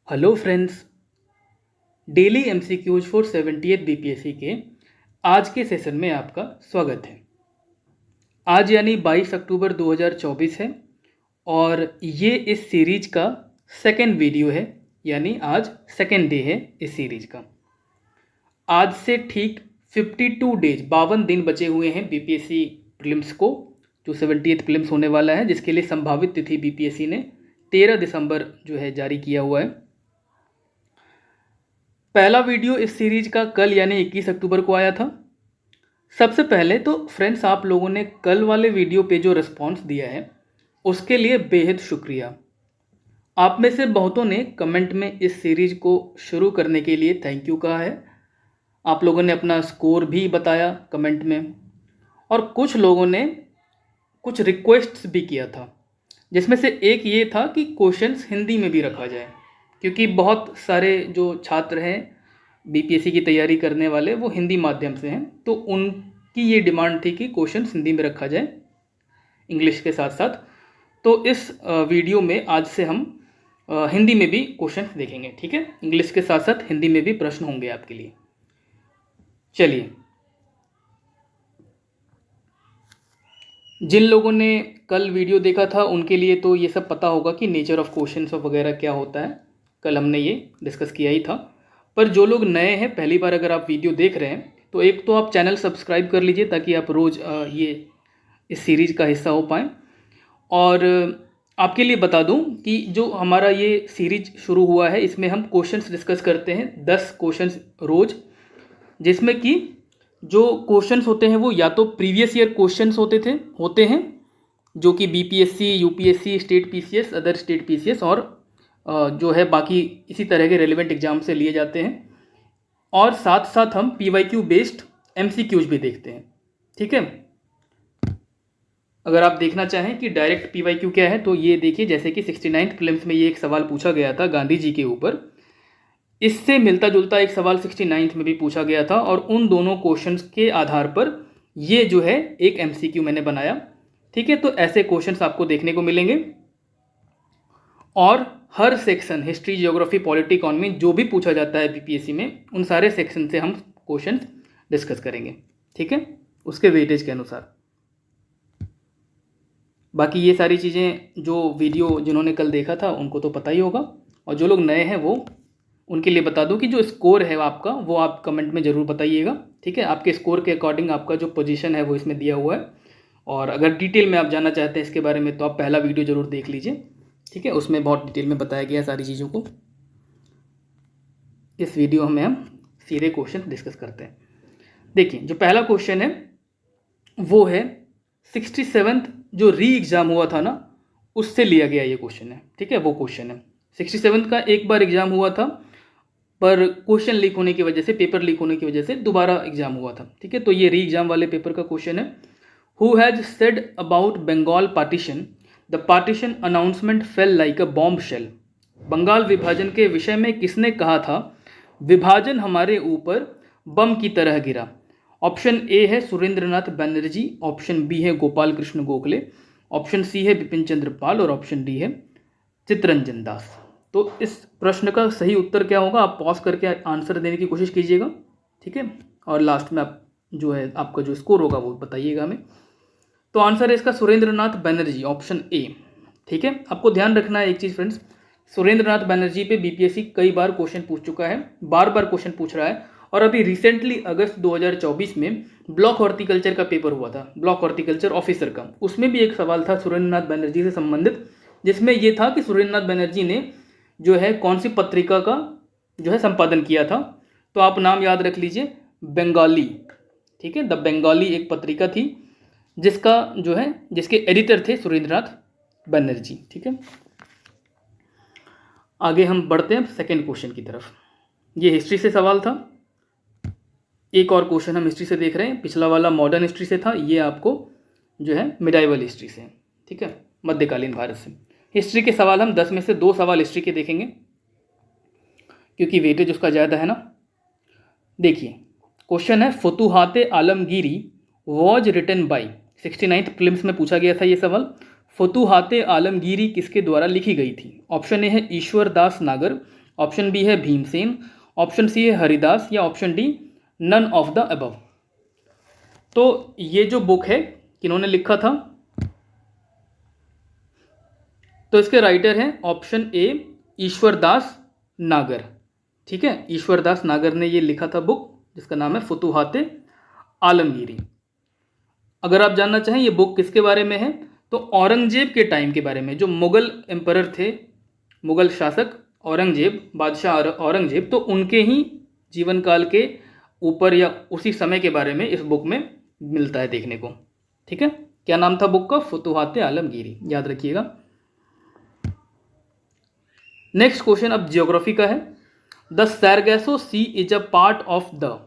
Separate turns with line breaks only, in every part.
Hello friends, daily MCQs for 70th BPSC के आज के सेशन में आपका स्वागत है। आज यानी 22 अक्टूबर 2024 है और ये इस सीरीज का सेकेंड वीडियो है, यानी आज सेकेंड डे है इस सीरीज का। आज से ठीक 52 डेज 52 दिन बचे हुए हैं बीपीएससी प्रीलिम्स को, जो 70th प्रीलिम्स होने वाला है, जिसके लिए संभावित तिथि बीपीएससी ने 13 दिसंबर जो है जारी किया हुआ है। पहला वीडियो इस सीरीज का कल यानी 21 अक्टूबर को आया था। सबसे पहले तो फ्रेंड्स, आप लोगों ने कल वाले वीडियो पे जो रिस्पॉन्स दिया है उसके लिए बेहद शुक्रिया। आप में से बहुतों ने कमेंट में इस सीरीज को शुरू करने के लिए थैंक यू कहा है। आप लोगों ने अपना स्कोर भी बताया कमेंट में, और कुछ लोगों ने कुछ रिक्वेस्ट्स भी किया था, जिसमें से एक ये था कि क्वेश्चंस हिंदी में भी रखा जाए, क्योंकि बहुत सारे जो छात्र हैं बीपीएससी की तैयारी करने वाले वो हिंदी माध्यम से हैं, तो उनकी ये डिमांड थी कि क्वेश्चंस हिंदी में रखा जाए इंग्लिश के साथ साथ। तो इस वीडियो में आज से हम हिंदी में भी क्वेश्चंस देखेंगे, ठीक है। इंग्लिश के साथ साथ हिंदी में भी प्रश्न होंगे आपके लिए। चलिए, जिन लोगों ने कल वीडियो देखा था उनके लिए तो ये सब पता होगा कि नेचर ऑफ क्वेश्चंस वगैरह क्या होता है, कल हमने ये डिस्कस किया ही था। पर जो लोग नए हैं, पहली बार अगर आप वीडियो देख रहे हैं, तो एक तो आप चैनल सब्सक्राइब कर लीजिए ताकि आप रोज़ ये इस सीरीज़ का हिस्सा हो पाएँ। और आपके लिए बता दूं कि जो हमारा ये सीरीज शुरू हुआ है इसमें हम क्वेश्चंस डिस्कस करते हैं, 10 क्वेश्चंस रोज़, जिसमें कि जो क्वेश्चंस होते हैं वो या तो प्रीवियस ईयर क्वेश्चंस होते हैं जो कि BPSC, UPSC, state PCS, other state PCS और जो है बाकी इसी तरह के रेलिवेंट एग्जाम से लिए जाते हैं। और साथ साथ हम पीवाईक्यू बेस्ड एमसीक्यूज भी देखते हैं, ठीक है। अगर आप देखना चाहें कि डायरेक्ट पीवाईक्यू क्या है तो ये देखिए, जैसे कि 69th प्रीलिम्स में ये एक सवाल पूछा गया था गांधी जी के ऊपर, इससे मिलता जुलता एक सवाल 69th में भी पूछा गया था, और उन दोनों क्वेश्चंस के आधार पर ये जो है एक एमसीक्यू मैंने बनाया, ठीक है। तो ऐसे क्वेश्चंस आपको देखने को मिलेंगे, और हर section history, geography, polity, economy जो भी पूछा जाता है बीपीएससी में, उन सारे सेक्शन से हम क्वेश्चंस डिस्कस करेंगे, ठीक है, उसके वेटेज के अनुसार। बाकी ये सारी चीज़ें जो वीडियो जिन्होंने कल देखा था उनको तो पता ही होगा, और जो लोग नए हैं वो उनके लिए बता दूं कि जो स्कोर है आपका वो आप कमेंट में ज़रूर बताइएगा, ठीक है। आपके स्कोर के अकॉर्डिंग आपका जो पोजीशन है वो इसमें दिया हुआ है, और अगर डिटेल में आप जानना चाहते हैं इसके बारे में तो आप पहला वीडियो ज़रूर देख लीजिए, ठीक है। उसमें बहुत डिटेल में बताया गया सारी चीज़ों को। इस वीडियो में हम सीधे क्वेश्चन डिस्कस करते हैं। देखिए, जो पहला क्वेश्चन है वो है 67th जो री एग्ज़ाम हुआ था ना, उससे लिया गया ये क्वेश्चन है, ठीक है। वो क्वेश्चन है 67th का एक बार एग्ज़ाम हुआ था, पर क्वेश्चन लीक होने की वजह से, पेपर लीक होने की वजह से दोबारा एग्जाम हुआ था, ठीक है। तो ये री एग्जाम वाले पेपर का क्वेश्चन है। Who has said about Bengal partition, the partition announcement fell like a bomb shell. Bengal विभाजन के विषय में किसने कहा था विभाजन हमारे ऊपर बम की तरह गिरा। ऑप्शन ए है सुरेंद्रनाथ बनर्जी, ऑप्शन बी है गोपाल कृष्ण गोखले, ऑप्शन सी है बिपिन चंद्र पाल, और ऑप्शन डी है चित्तरंजन दास। तो इस प्रश्न का सही उत्तर क्या होगा, आप पॉज करके आंसर देने की कोशिश कीजिएगा, ठीक है, और लास्ट में आप जो है आपका जो स्कोर होगा वो बताइएगा हमें। तो आंसर है इसका सुरेंद्रनाथ बनर्जी, ऑप्शन ए, ठीक है। आपको ध्यान रखना है एक चीज़ फ्रेंड्स, सुरेंद्रनाथ बनर्जी पे बीपीएससी कई बार क्वेश्चन पूछ चुका है, बार बार क्वेश्चन पूछ रहा है, और अभी रिसेंटली अगस्त 2024 में ब्लॉक हॉर्टिकल्चर का पेपर हुआ था, ब्लॉक हॉर्टिकल्चर ऑफिसर का, उसमें भी एक सवाल था सुरेंद्रनाथ बनर्जी से संबंधित, जिसमें यह था कि सुरेंद्रनाथ बनर्जी ने जो है कौन सी पत्रिका का जो है संपादन किया था। तो आप नाम याद रख लीजिए, बंगाली, ठीक है। द बंगाली एक पत्रिका थी जिसका जो है जिसके एडिटर थे सुरेंद्रनाथ बनर्जी, ठीक है। आगे हम बढ़ते हैं सेकेंड क्वेश्चन की तरफ। ये हिस्ट्री से सवाल था, एक और क्वेश्चन हम हिस्ट्री से देख रहे हैं। पिछला वाला मॉडर्न हिस्ट्री से था, ये आपको जो है मिडाइवल हिस्ट्री से, ठीक है, मध्यकालीन भारत से। हिस्ट्री के सवाल हम 10 में से 2 सवाल हिस्ट्री के देखेंगे, क्योंकि वेटेज उसका ज़्यादा है ना। देखिए, क्वेश्चन है Fatuhate Alamgiri was written by, 69th prelims में पूछा गया था ये सवाल। फतुहाते आलमगीरी किसके द्वारा लिखी गई थी। ऑप्शन ए है ईश्वर दास नागर, ऑप्शन बी है भीमसेन, ऑप्शन सी है हरिदास, या option D none of the above. तो ये जो बुक है किन्होंने लिखा था, तो इसके राइटर हैं ऑप्शन ए ईश्वरदास नागर। ठीक है, ईश्वरदास नागर ने ये लिखा था बुक जिसका नाम है फुतुहाते आलमगीरी। अगर आप जानना चाहें ये बुक किसके बारे में है, तो औरंगजेब के टाइम के बारे में, जो मुगल एम्परर थे, मुगल शासक औरंगजेब, बादशाह औरंगजेब, तो उनके ही जीवन काल के ऊपर या उसी समय के बारे में इस बुक में मिलता है देखने को। ठीक है, क्या नाम था बुक का? फुतुहाते आलमगीरी, याद रखिएगा। नेक्स्ट क्वेश्चन अब ज्योग्राफी का है। The Sargasso Sea is a part of the,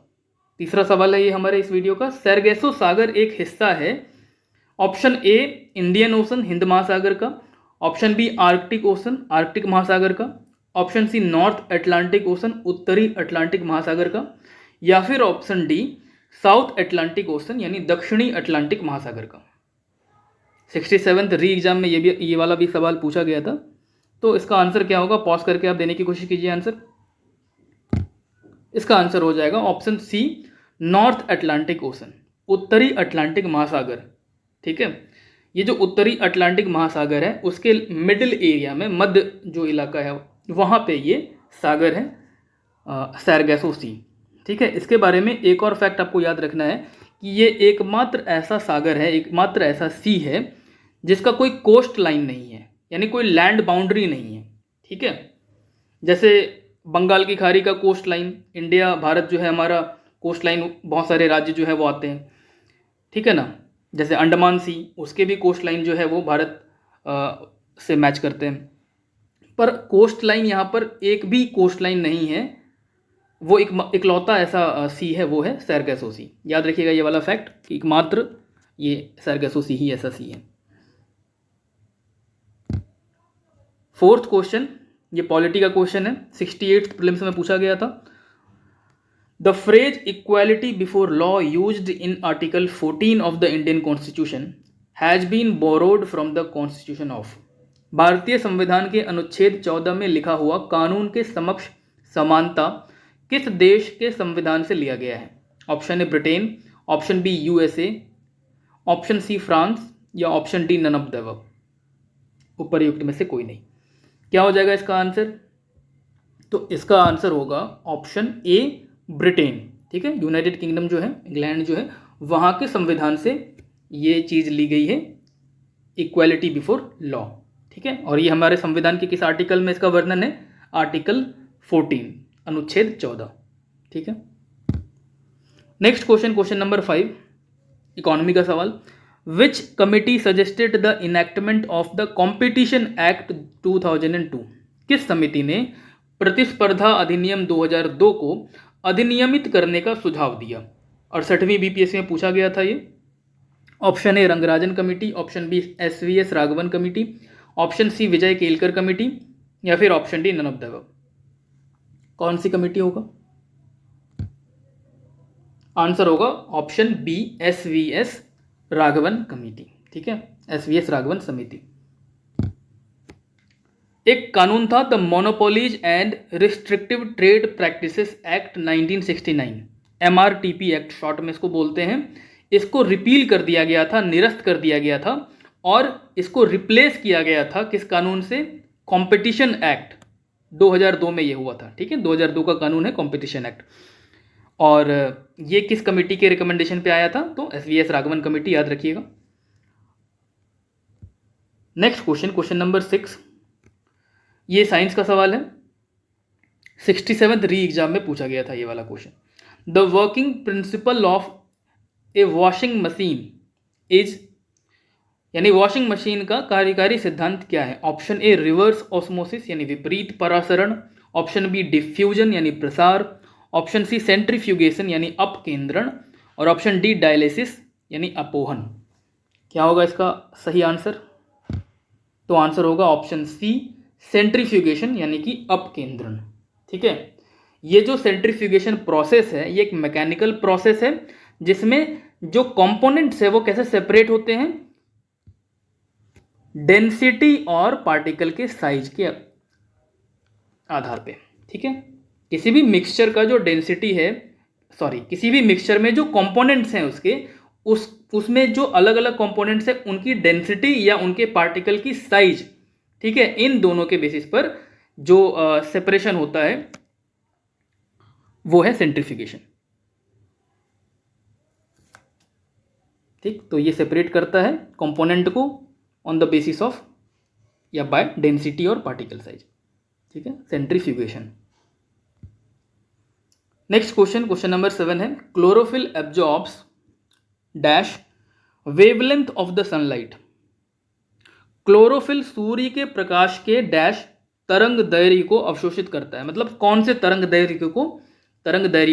तीसरा सवाल है ये हमारे इस वीडियो का। सैरगैसो सागर एक हिस्सा है, option A Indian Ocean, Hind महासागर का, option B Arctic Ocean, Arctic महासागर का, option C North Atlantic Ocean, उत्तरी अटलांटिक महासागर का, या फिर option D South Atlantic Ocean यानी दक्षिणी अटलांटिक महासागर का। 67th री एग्जाम में ये वाला भी सवाल पूछा गया था। तो इसका आंसर क्या होगा? पॉज करके आप देने की कोशिश कीजिए आंसर। इसका आंसर हो जाएगा option C North Atlantic Ocean, उत्तरी अटलांटिक महासागर। ठीक है, ये जो उत्तरी अटलांटिक महासागर है उसके मिडिल एरिया में, मध्य जो इलाका है वहाँ पे ये सागर है, सैरगैसो सी। ठीक है, इसके बारे में एक और फैक्ट आपको याद रखना है कि ये एकमात्र ऐसा सागर है, एकमात्र ऐसा सी है जिसका कोई कोस्ट लाइन नहीं है, यानी कोई लैंड बाउंड्री नहीं है। ठीक है, जैसे बंगाल की खाड़ी का कोस्ट लाइन, इंडिया भारत जो है हमारा कोस्ट लाइन, बहुत सारे राज्य जो है वो आते हैं। ठीक है ना, जैसे अंडमान सी, उसके भी कोस्ट लाइन जो है वो भारत से मैच करते हैं। पर कोस्ट लाइन यहाँ पर एक भी कोस्ट लाइन नहीं है, वो इकलौता ऐसा सी है, वो है सैरगैसो सी। याद रखिएगा ये वाला फैक्ट कि एकमात्र ये सैरगैसो सी ही ऐसा सी है। फोर्थ क्वेश्चन, ये पॉलिटी का क्वेश्चन है, 68th प्रीलिम्स में पूछा गया था। The phrase equality before law used in article 14 of the Indian constitution has been borrowed from the constitution of. भारतीय संविधान के अनुच्छेद 14 में लिखा हुआ कानून के समक्ष समानता किस देश के संविधान से लिया गया है? Option A Britain, option B USA, option C France, या option D none of the above. उपरयुक्त में से कोई नहीं। क्या हो जाएगा इसका आंसर? तो इसका आंसर होगा ऑप्शन ए ब्रिटेन। ठीक है, यूनाइटेड किंगडम जो है, इंग्लैंड जो है, वहाँ के संविधान से ये चीज़ ली गई है, इक्वालिटी बिफोर लॉ। ठीक है, और ये हमारे संविधान के किस आर्टिकल में इसका वर्णन है? आर्टिकल 14, अनुच्छेद 14। ठीक है, next question, question number 5, economy का सवाल। विच committee suggested the enactment of the competition act 2002? किस समिति ने प्रतिस्पर्धा अधिनियम 2002 को अधिनियमित करने का सुझाव दिया? 68वीं बीपीएससी में पूछा गया था ये। Option A Rangarajan committee, option B SVS Raghavan committee, option C Vijay Kelkar committee, या फिर option D none of the above. कौन सी कमेटी होगा? आंसर होगा option B SVS Raghavan committee. ठीक है, एसवीएस राघवन समिति। एक कानून था the monopolies and restrictive trade practices act 1969, MRTP act short में इसको बोलते हैं। इसको रिपील कर दिया गया था, निरस्त कर दिया गया था, और इसको रिप्लेस किया गया था किस कानून से? कंपटीशन एक्ट 2002 में ये हुआ था। ठीक है, 2002 का कानून है कंपटीशन एक्ट। और ये किस कमेटी के रिकमेंडेशन पे आया था? तो एसवीएस राघवन कमेटी, याद रखिएगा। नेक्स्ट क्वेश्चन, क्वेश्चन नंबर 6, ये साइंस का सवाल है, 67th री एग्जाम में पूछा गया था ये वाला question. The working principle of A washing machine is, यानी वॉशिंग मशीन का कार्यकारी सिद्धांत क्या है? ऑप्शन ए रिवर्स ऑस्मोसिस यानी विपरीत परासरण, ऑप्शन बी डिफ्यूजन यानी प्रसार, ऑप्शन सी सेंट्रीफ्यूगेशन यानी अपकेंद्रण, और ऑप्शन डी डायलिसिस यानी अपोहन। क्या होगा इसका सही आंसर? तो आंसर होगा ऑप्शन सी सेंट्रीफ्यूगेशन यानी कि अपकेंद्रण। ठीक है, ये जो सेंट्रीफ्यूगेशन प्रोसेस है ये एक मैकेनिकल प्रोसेस है जिसमें जो कंपोनेंट्स है वो कैसे सेपरेट होते हैं? डेंसिटी और पार्टिकल के साइज के आधार पे। ठीक है। किसी भी मिक्सचर का जो डेंसिटी है, किसी भी मिक्सचर में जो कंपोनेंट्स हैं उसके, उसमें जो अलग अलग कंपोनेंट्स हैं उनकी डेंसिटी या उनके पार्टिकल की साइज, ठीक है, इन दोनों के बेसिस पर जो सेपरेशन होता है वो है सेंट्रीफ्यूगेशन। ठीक, तो ये सेपरेट करता है कंपोनेंट को ऑन द बेसिस ऑफ या बाय डेंसिटी और पार्टिकल साइज, ठीक है, सेंट्रीफ्यूगेशन। नेक्स्ट क्वेश्चन नंबर 7 है, chlorophyll absorbs dash wavelength of the sunlight. Chlorophyll सूर्य के प्रकाश के डैश तरंग दैर्घ्य को अवशोषित करता है, मतलब कौन से तरंग दैर्घ्य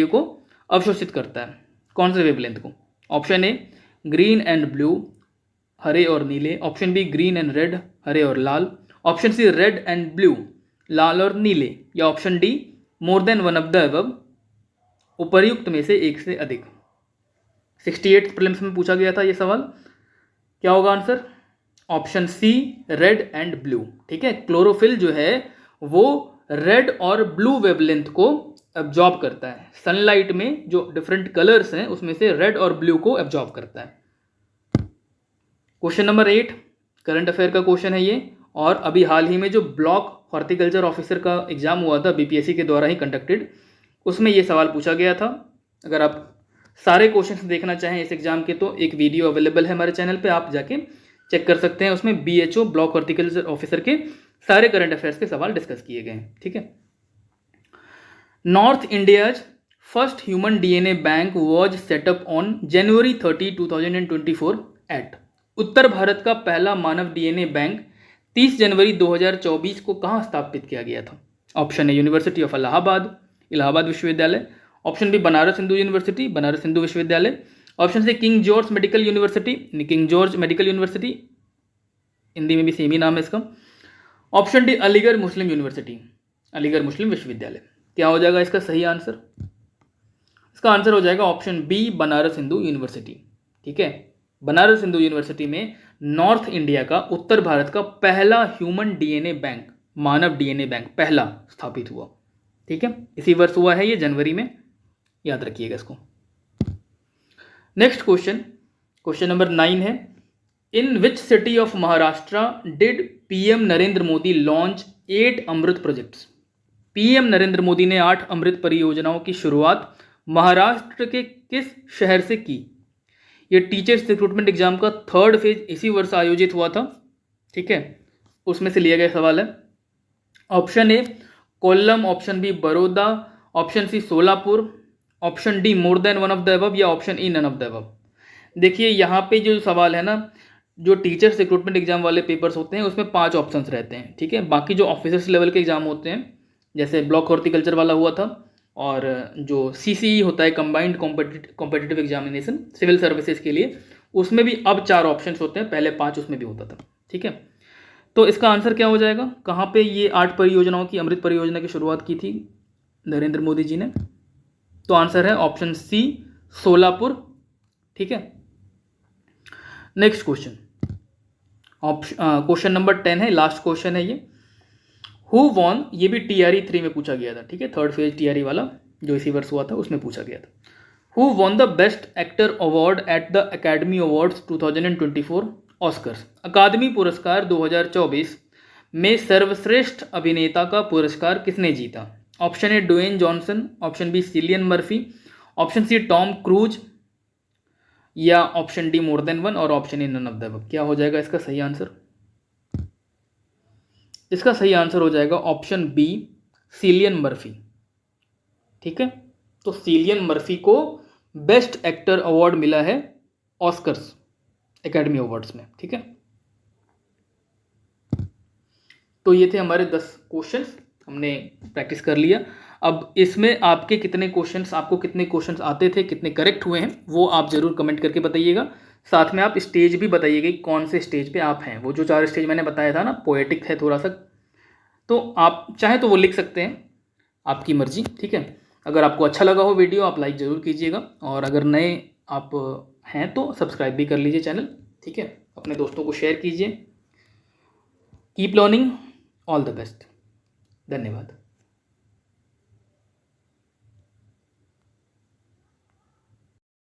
को अवशोषित करता है, कौन से वेवलेंथ को। Option A green and blue, हरे और नीले। Option B green and red, हरे और लाल। Option C red and blue, लाल और नीले। या option D more than one of the above, उपर्युक्त में से एक से अधिक। 68 प्रीलिम्स में पूछा गया था ये सवाल। क्या होगा answer? Option C red and blue, ठीक है। क्लोरोफिल जो है वो रेड और ब्लू वेवलेंथ को एब्जॉर्ब करता है, सनलाइट में जो डिफरेंट कलर्स हैं उसमें से रेड और ब्लू को एब्जॉर्ब करता है। क्वेश्चन नंबर 8 करंट अफेयर का क्वेश्चन है ये, और अभी हाल ही में जो ब्लॉक हॉर्टिकल्चर ऑफिसर का एग्जाम हुआ था बीपीएससी के द्वारा ही कंडक्टेड, उसमें ये सवाल पूछा गया था। अगर आप सारे क्वेश्चंस देखना चाहें इस एग्जाम के तो एक वीडियो अवेलेबल है हमारे चैनल पे, आप जाके चेक कर सकते हैं। उसमें बीएचओ ब्लॉक हॉर्टिकल्चर ऑफिसर के सारे करंट अफेयर्स के सवाल डिस्कस किए गए हैं, ठीक है। North India's first human DNA bank was set up on January 30, 2024 at. उत्तर भारत का पहला मानव डीएनए बैंक 30 जनवरी 2024 को कहाँ स्थापित किया गया था? Option A University of Allahabad, Allahabad विश्वविद्यालय। Option B Banaras Hindu University, Banaras Hindu विश्वविद्यालय। Option C King George Medical University, King George Medical University, Hindi में भी सेम ही नाम है इसका। Option D Aligarh Muslim University, Aligarh Muslim विश्वविद्यालय। क्या हो जाएगा इसका सही आंसर? इसका आंसर हो जाएगा option B Banaras Hindu University, ठीक है। बनारस हिंदू यूनिवर्सिटी में नॉर्थ इंडिया का, उत्तर भारत का पहला ह्यूमन डीएनए बैंक, मानव डीएनए बैंक पहला स्थापित हुआ, ठीक है। इसी वर्ष हुआ है ये, जनवरी में, याद रखिएगा इसको। नेक्स्ट क्वेश्चन नंबर 9 है, in which city of Maharashtra did PM Narendra Modi launch 8 Amrit projects. PM Narendra Modi ने 8 अमृत परियोजनाओं की शुरुआत महाराष्ट्र के किस शहर से की? ये टीचर्स रिक्रूटमेंट एग्जाम का 3rd फेज इसी वर्ष आयोजित हुआ था, ठीक है, उसमें से लिया गया सवाल है। Option A Kollam, option B Baroda, option C Solapur, option D more than one of the above, या option E none of the above. देखिए यहाँ पे जो सवाल है ना, जो टीचर्स रिक्रूटमेंट एग्जाम वाले पेपर्स होते हैं उसमें 5 ऑप्शंस रहते हैं, ठीक है। बाकी जो ऑफिसर्स लेवल के एग्जाम होते हैं, जैसे ब्लॉक हॉर्टिकल्चर वाला हुआ था, और जो सीसीई होता है combined competitive examination civil services के लिए, उसमें भी अब 4 ऑप्शंस होते हैं, पहले 5 उसमें भी होता था, ठीक है। तो इसका आंसर क्या हो जाएगा? कहाँ पे ये 8 परियोजनाओं की, अमृत परियोजना की शुरुआत की थी नरेंद्र मोदी जी ने? तो आंसर है ऑप्शन सी सोलापुर, ठीक है। नेक्स्ट क्वेश्चन नंबर 10 है, लास्ट क्वेश्चन है ये। हु वॉन, ये भी TRE 3 में पूछा गया था, ठीक है, 3rd फेज TRE वाला जो इसी वर्ष हुआ था उसमें पूछा गया था। Who won the best actor award at the academy awards 2024 Oscars. अकादमी पुरस्कार 2024 में सर्वश्रेष्ठ अभिनेता का पुरस्कार किसने जीता? Option A Dwayne Johnson, option B Cillian Murphy, option C Tom Cruise, या option D more than one, और option A none of the above. क्या हो जाएगा इसका सही आंसर? इसका सही आंसर हो जाएगा ऑप्शन बी सिलियन मर्फी, ठीक है। तो सिलियन मर्फी को बेस्ट एक्टर अवार्ड मिला है ऑस्कर्स एकेडमी अवार्ड्स में, ठीक है। तो ये थे हमारे 10 क्वेश्चंस, हमने प्रैक्टिस कर लिया। अब इसमें आपके कितने क्वेश्चंस, आपको कितने क्वेश्चंस आते थे, कितने करेक्ट हुए हैं, वो आप जरूर कमेंट करके बताइएगा। साथ में आप स्टेज भी बताइएगा कि कौन से स्टेज पे आप हैं। वो जो 4 स्टेज मैंने बताया था ना, पोएटिक है थोड़ा सा, तो आप चाहे तो वो लिख सकते हैं, आपकी मर्जी, ठीक है। अगर आपको अच्छा लगा हो वीडियो, आप लाइक ज़रूर कीजिएगा, और अगर नए आप हैं तो सब्सक्राइब भी कर लीजिए चैनल, ठीक है। अपने दोस्तों को शेयर कीजिए। Keep learning, all the best, धन्यवाद।